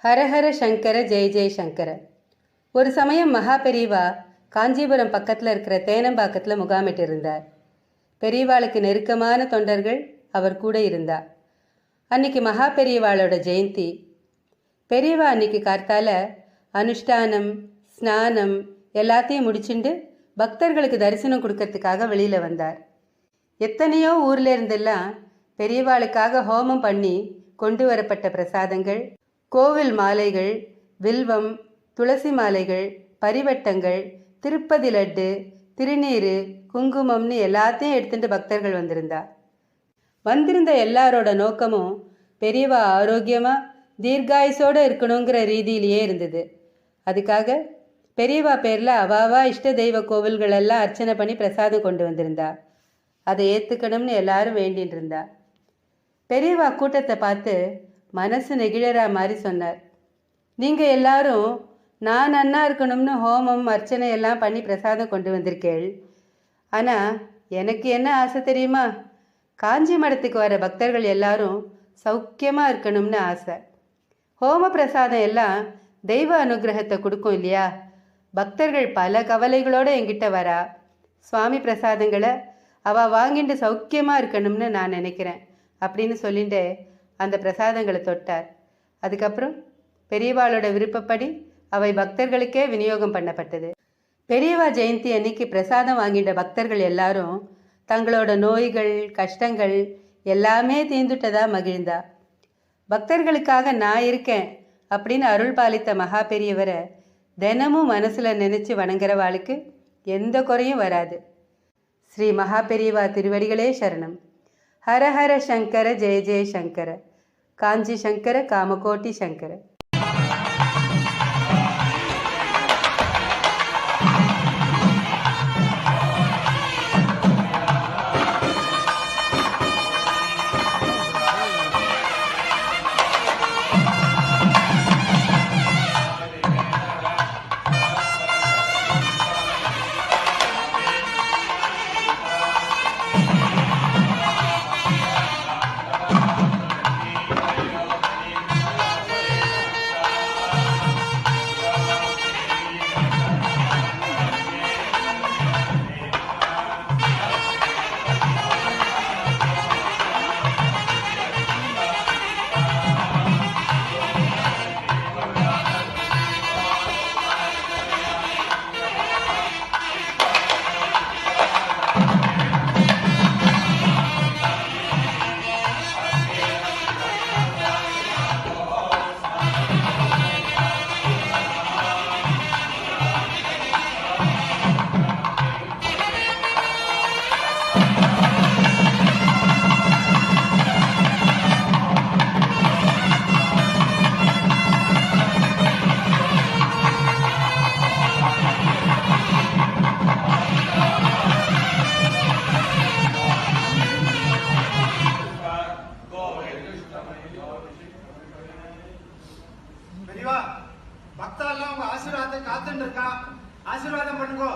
ஹரஹர சங்கர ஜெய ஜெய சங்கர. ஒரு சமயம் மகா பெரியவா காஞ்சிபுரம் பக்கத்தில் இருக்கிற தேனம்பாக்கத்தில் முகாமிட்டு இருந்தார். பெரியவாளுக்கு நெருக்கமான தொண்டர்கள் அவர் கூட இருந்தா. அன்னைக்கு மகா பெரியவாளோட ஜெயந்தி. பெரியவா அன்னைக்கு கார்த்தால அனுஷ்டானம் ஸ்நானம் எல்லாத்தையும் முடிச்சுண்டு பக்தர்களுக்கு தரிசனம் கொடுக்கறதுக்காக வெளியில் வந்தார். எத்தனையோ ஊர்ல இருந்தெல்லாம் பெரியவாளுக்காக ஹோமம் பண்ணி கொண்டு வரப்பட்ட பிரசாதங்கள், கோவில் மாலைகள், வில்வம், துளசி மாலைகள், பரிவட்டங்கள், திருப்பதி லட்டு, திருநீர், குங்குமம்னு எல்லாத்தையும் எடுத்துட்டு பக்தர்கள் வந்திருந்த எல்லாரோட நோக்கமும் பெரியவா ஆரோக்கியமாக தீர்காயுசோடு இருக்கணுங்கிற ரீதியிலேயே இருந்தது. அதுக்காக பெரியவா பேரில் அவாவா இஷ்ட தெய்வ கோவில்களெல்லாம் அர்ச்சனை பண்ணி பிரசாதம் கொண்டு வந்திருந்தா. அதை ஏற்றுக்கணும்னு எல்லாரும் வேண்டின்னு இருந்தா. பெரியவா கூட்டத்தை பார்த்து மனசு நெகிழறா மாதிரி சொன்னார். நீங்கள் எல்லாரும் நான் நன்னா இருக்கணும்னு ஹோமம் அர்ச்சனை எல்லாம் பண்ணி பிரசாதம் கொண்டு வந்திருக்கேள். ஆனால் எனக்கு என்ன ஆசை தெரியுமா? காஞ்சி மடத்துக்கு வர பக்தர்கள் எல்லாரும் சௌக்கியமாக இருக்கணும்னு ஆசை. ஹோம பிரசாதம் எல்லாம் தெய்வ அனுகிரகத்தை கொடுக்கும் இல்லையா? பக்தர்கள் பல கவலைகளோடு என்கிட்ட வரா. சுவாமி பிரசாதங்களை அவள் வாங்கிட்டு சௌக்கியமாக இருக்கணும்னு நான் நினைக்கிறேன் அப்படின்னு சொல்லிட்டு அந்த பிரசாதங்களை தொட்டார். அதுக்கப்புறம் பெரியவாளோட விருப்பப்படி அவை பக்தர்களுக்கே விநியோகம் பண்ணப்பட்டது. பெரியவா ஜெயந்தி அன்னைக்கு பிரசாதம் வாங்கிட்ட பக்தர்கள் எல்லாரும் தங்களோட நோய்கள் கஷ்டங்கள் எல்லாமே தீர்ந்துட்டதா மகிழ்ந்தா. பக்தர்களுக்காக நான் இருக்கேன் அப்படின்னு அருள் பாலித்த மகா பெரியவரை தினமும் மனசில் நினச்சி வணங்குறவாளுக்கு எந்த குறையும் வராது. ஸ்ரீ மகா பெரியவா திருவடிகளே சரணம். ஹரஹர சங்கர ஜெய ஜெய சங்கர. காஞ்சி சங்கர காமகோட்டி சங்கர. பக்தா எல்லாம் உங்க ஆசீர்வாதத்தை காத்துட்டு இருக்கா. ஆசீர்வாதம் பண்ணுங்க.